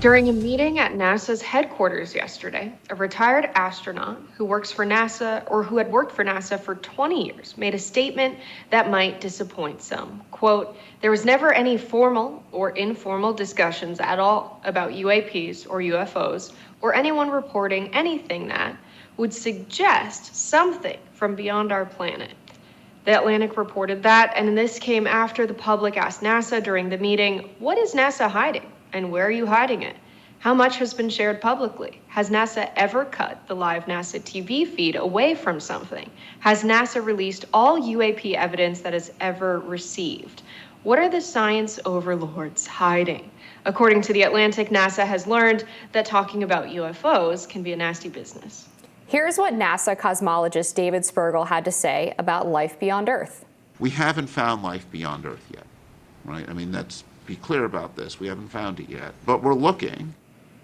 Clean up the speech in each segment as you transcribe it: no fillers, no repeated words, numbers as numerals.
During a meeting at NASA's headquarters yesterday, a retired astronaut who works for NASA or who had worked for NASA for 20 years made a statement that might disappoint some. Quote, "There was never any formal or informal discussions at all about UAPs or UFOs or anyone reporting anything that would suggest something from beyond our planet." The Atlantic reported that, and this came after the public asked NASA during the meeting, "What is NASA hiding? And where are you hiding it? How much has been shared publicly? Has NASA ever cut the live NASA TV feed away from something? Has NASA released all UAP evidence that it's ever received? What are the science overlords hiding?" According to The Atlantic, NASA has learned that talking about UFOs can be a nasty business. Here's what NASA cosmologist David Spergel had to say about life beyond Earth. We haven't found life beyond Earth yet, right? I mean, let's be clear about this. We haven't found it yet, but we're looking.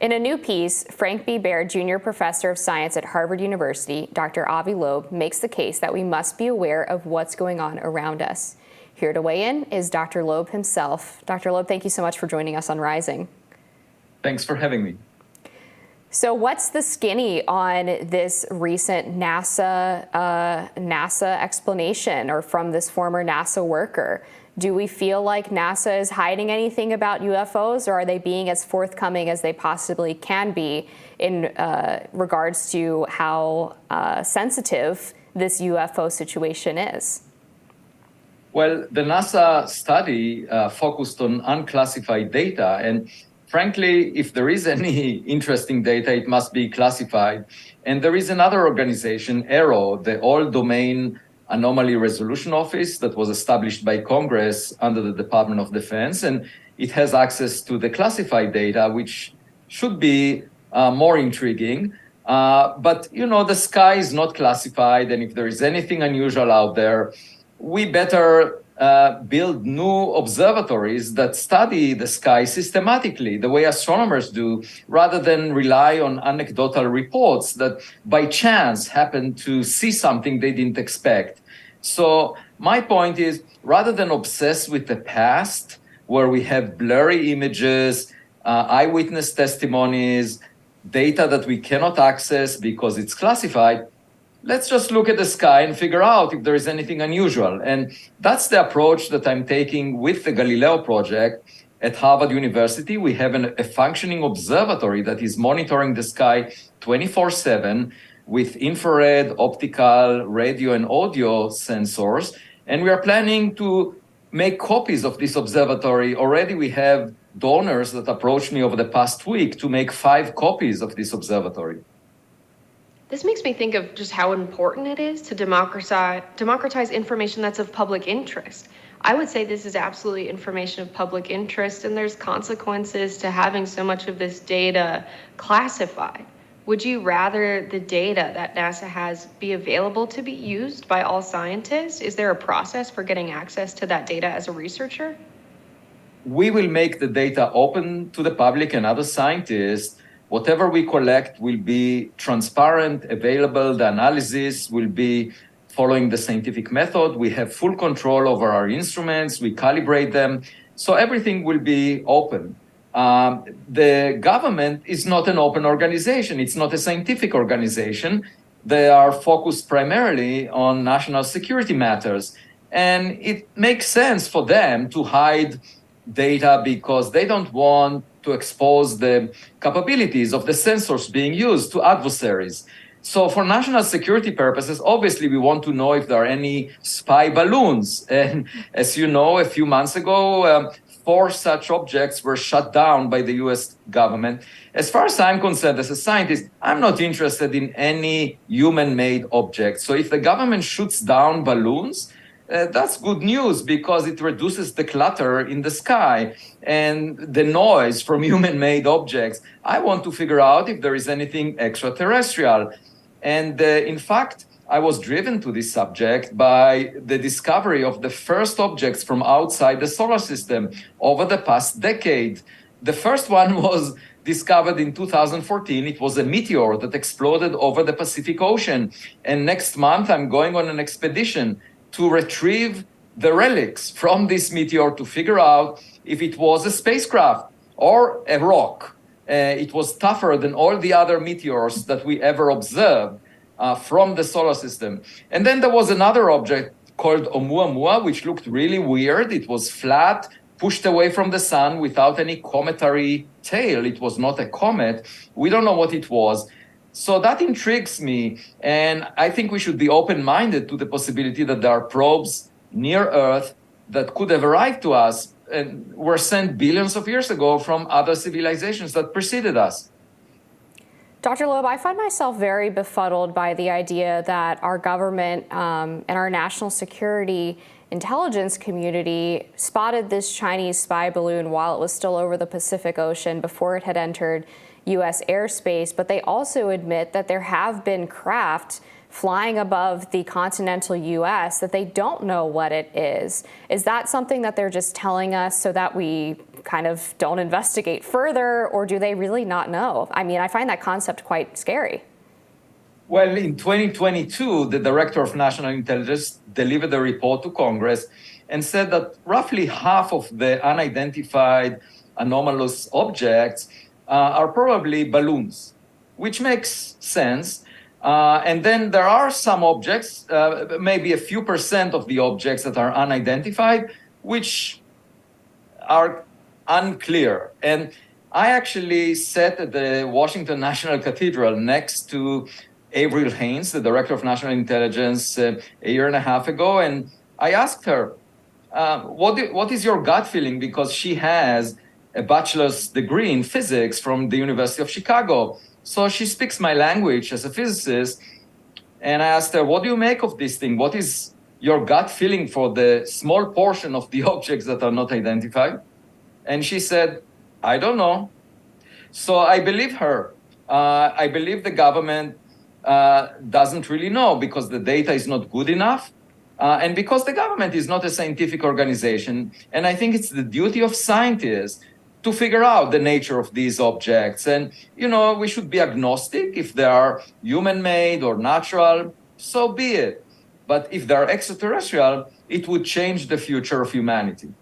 In a new piece, Frank B. Baird, Junior Professor of Science at Harvard University, Dr. Avi Loeb, makes the case that we must be aware of what's going on around us. Here to weigh in is Dr. Loeb himself. Dr. Loeb, thank you so much for joining us on Rising. Thanks for having me. So what's the skinny on this recent NASA explanation, or from this former NASA worker? Do we feel like NASA is hiding anything about UFOs, or are they being as forthcoming as they possibly can be in regards to how sensitive this UFO situation is? Well, the NASA study focused on unclassified data, and frankly, if there is any interesting data, it must be classified. And there is another organization, AARO, the All-Domain Anomaly Resolution Office, that was established by Congress under the Department of Defense, and it has access to the classified data, which should be more intriguing. But, you know, the sky is not classified, and if there is anything unusual out there, we better build new observatories that study the sky systematically, the way astronomers do, rather than rely on anecdotal reports that by chance happen to see something they didn't expect. So my point is, rather than obsess with the past, where we have blurry images, eyewitness testimonies, data that we cannot access because it's classified, let's just look at the sky and figure out if there is anything unusual. And that's the approach that I'm taking with the Galileo project at Harvard University. We have a functioning observatory that is monitoring the sky 24/7 with infrared, optical, radio, and audio sensors. And we are planning to make copies of this observatory. Already we have donors that approached me over the past week to make 5 copies of this observatory. This makes me think of just how important it is to democratize information that's of public interest. I would say this is absolutely information of public interest, and there's consequences to having so much of this data classified. Would you rather the data that NASA has be available to be used by all scientists? Is there a process for getting access to that data as a researcher? We will make the data open to the public and other scientists. Whatever we collect will be transparent, available. The analysis will be following the scientific method. We have full control over our instruments. We calibrate them. So everything will be open. The government is not an open organization. It's not a scientific organization. They are focused primarily on national security matters. And it makes sense for them to hide data because they don't want to expose the capabilities of the sensors being used to adversaries. So for national security purposes, obviously we want to know if there are any spy balloons. And as you know, a few months ago, 4 such objects were shut down by the US government. As far as I'm concerned, as a scientist, I'm not interested in any human-made object. So if the government shoots down balloons, that's good news because it reduces the clutter in the sky and the noise from human-made objects. I want to figure out if there is anything extraterrestrial. And in fact, I was driven to this subject by the discovery of the first objects from outside the solar system over the past decade. The first one was discovered in 2014. It was a meteor that exploded over the Pacific Ocean. And next month, I'm going on an expedition to retrieve the relics from this meteor to figure out if it was a spacecraft or a rock. It was tougher than all the other meteors that we ever observed from the solar system. And then there was another object called Oumuamua, which looked really weird. It was flat, pushed away from the sun without any cometary tail. It was not a comet. We don't know what it was. So that intrigues me. And I think we should be open-minded to the possibility that there are probes near Earth that could have arrived to us and were sent billions of years ago from other civilizations that preceded us. Dr. Loeb, I find myself very befuddled by the idea that our government and our national security intelligence community spotted this Chinese spy balloon while it was still over the Pacific Ocean before it had entered U.S. airspace, but they also admit that there have been craft flying above the continental U.S. that they don't know what it is. Is that something that they're just telling us so that we kind of don't investigate further, or do they really not know? I mean, I find that concept quite scary. Well, in 2022, the Director of National Intelligence delivered a report to Congress and said that roughly half of the unidentified anomalous objects are probably balloons, which makes sense. And then there are some objects, maybe a few percent of the objects that are unidentified, which are unclear. And I actually sat at the Washington National Cathedral next to Avril Haines, the Director of National Intelligence, a year and a half ago, and I asked her, what is your gut feeling? Because she has a bachelor's degree in physics from the University of Chicago. So she speaks my language as a physicist. And I asked her, what do you make of this thing? What is your gut feeling for the small portion of the objects that are not identified? And she said, I don't know. So I believe her. I believe the government doesn't really know because the data is not good enough. And because the government is not a scientific organization. And I think it's the duty of scientists to figure out the nature of these objects. And, we should be agnostic. If they are human-made or natural, so be it. But if they're extraterrestrial, it would change the future of humanity.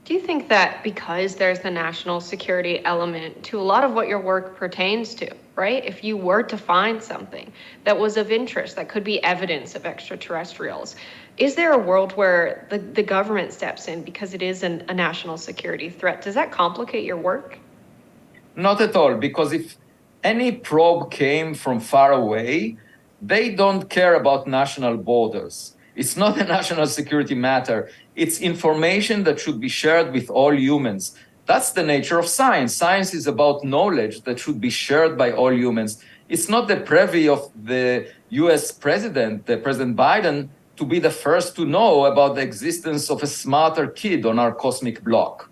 Do you think that because there's the national security element to a lot of what your work pertains to, right? If you were to find something that was of interest, that could be evidence of extraterrestrials, is there a world where the government steps in because it is a national security threat? Does that complicate your work? Not at all, because if any probe came from far away, they don't care about national borders. It's not a national security matter. It's information that should be shared with all humans. That's the nature of science. Science is about knowledge that should be shared by all humans. It's not the privy of the US president, President Biden, to be the first to know about the existence of a smarter kid on our cosmic block.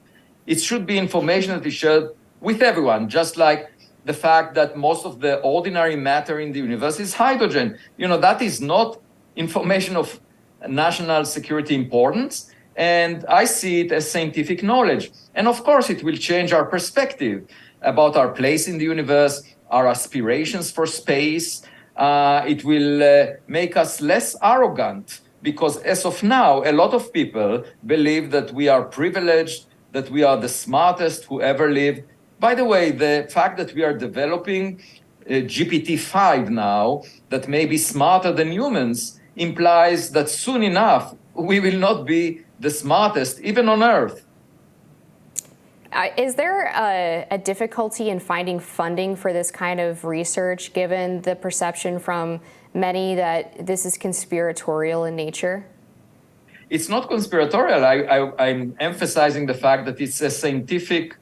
It should be information that is shared with everyone, just like the fact that most of the ordinary matter in the universe is hydrogen. That is not information of national security importance, and I see it as scientific knowledge. And of course, it will change our perspective about our place in the universe, our aspirations for space. It will make us less arrogant, because as of now, a lot of people believe that we are privileged, that we are the smartest who ever lived. By the way, the fact that we are developing GPT-5 now, that may be smarter than humans, implies that soon enough, we will not be the smartest, even on Earth. Is there a difficulty in finding funding for this kind of research, given the perception from many that this is conspiratorial in nature? It's not conspiratorial. I'm emphasizing the fact that it's a scientific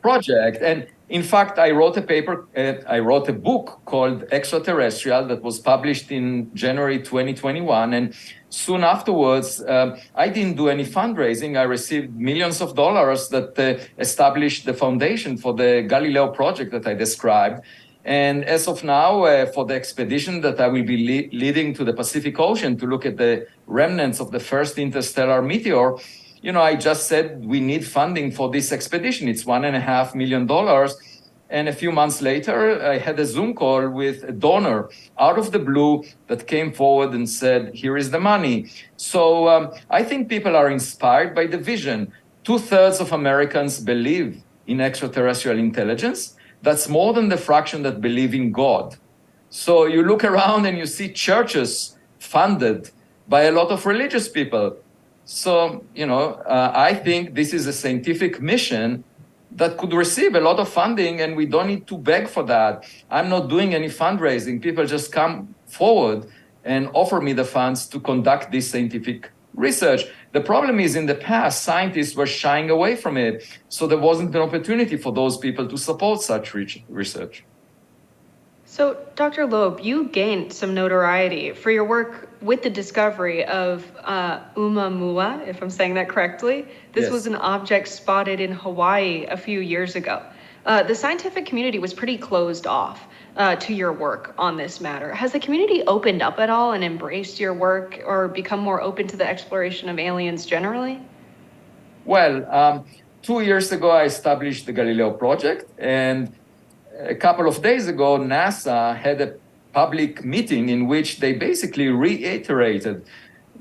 project. And in fact, I wrote a book called Extraterrestrial that was published in January 2021. And soon afterwards, I didn't do any fundraising. I received millions of dollars that established the foundation for the Galileo project that I described. And as of now, for the expedition that I will be leading to the Pacific Ocean to look at the remnants of the first interstellar meteor, I just said we need funding for this expedition. It's $1.5 million. And a few months later, I had a Zoom call with a donor out of the blue that came forward and said, here is the money. So I think people are inspired by the vision. 2/3 of Americans believe in extraterrestrial intelligence. That's more than the fraction that believe in God. So you look around and you see churches funded by a lot of religious people. So, I think this is a scientific mission that could receive a lot of funding, and we don't need to beg for that. I'm not doing any fundraising. People just come forward and offer me the funds to conduct this scientific research. The problem is, in the past, scientists were shying away from it, so there wasn't an opportunity for those people to support such research. So, Dr. Loeb, you gained some notoriety for your work with the discovery of Oumuamua, if I'm saying that correctly. This Yes. was an object spotted in Hawaii a few years ago. The scientific community was pretty closed off to your work on this matter. Has the community opened up at all and embraced your work or become more open to the exploration of aliens generally? Well, 2 years ago, I established the Galileo Project, and a couple of days ago, NASA had a public meeting in which they basically reiterated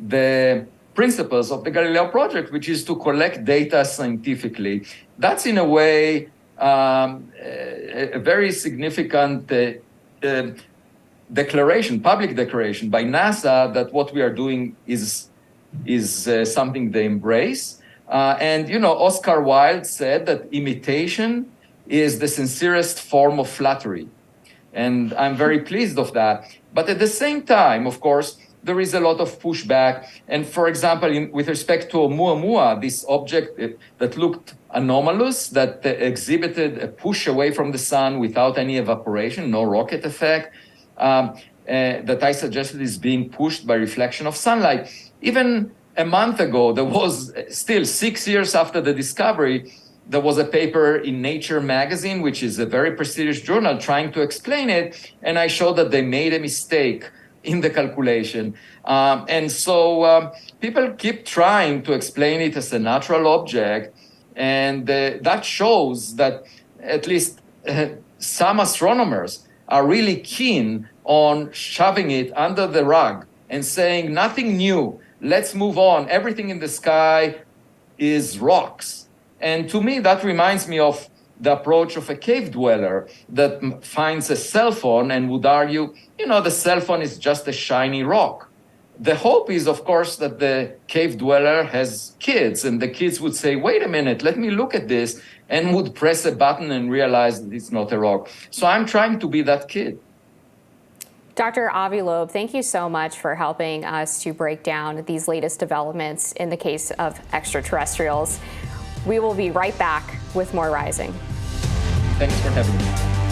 the principles of the Galileo Project, which is to collect data scientifically. That's in a way a very significant public declaration by NASA that what we are doing is something they embrace. And Oscar Wilde said that imitation is the sincerest form of flattery. And I'm very pleased of that. But at the same time, of course, there is a lot of pushback. And for example, with respect to Oumuamua, this object that looked anomalous, that exhibited a push away from the sun without any evaporation, no rocket effect, that I suggested is being pushed by reflection of sunlight. Even a month ago, there was still 6 years after the discovery, there was a paper in Nature magazine, which is a very prestigious journal, trying to explain it. And I showed that they made a mistake in the calculation. And so people keep trying to explain it as a natural object. And that shows that at least some astronomers are really keen on shoving it under the rug and saying, nothing new, let's move on. Everything in the sky is rocks. And to me, that reminds me of the approach of a cave dweller that finds a cell phone and would argue, the cell phone is just a shiny rock. The hope is, of course, that the cave dweller has kids, and the kids would say, wait a minute, let me look at this, and would press a button and realize that it's not a rock. So I'm trying to be that kid. Dr. Avi Loeb, thank you so much for helping us to break down these latest developments in the case of extraterrestrials. We will be right back with more Rising. Thanks for having me.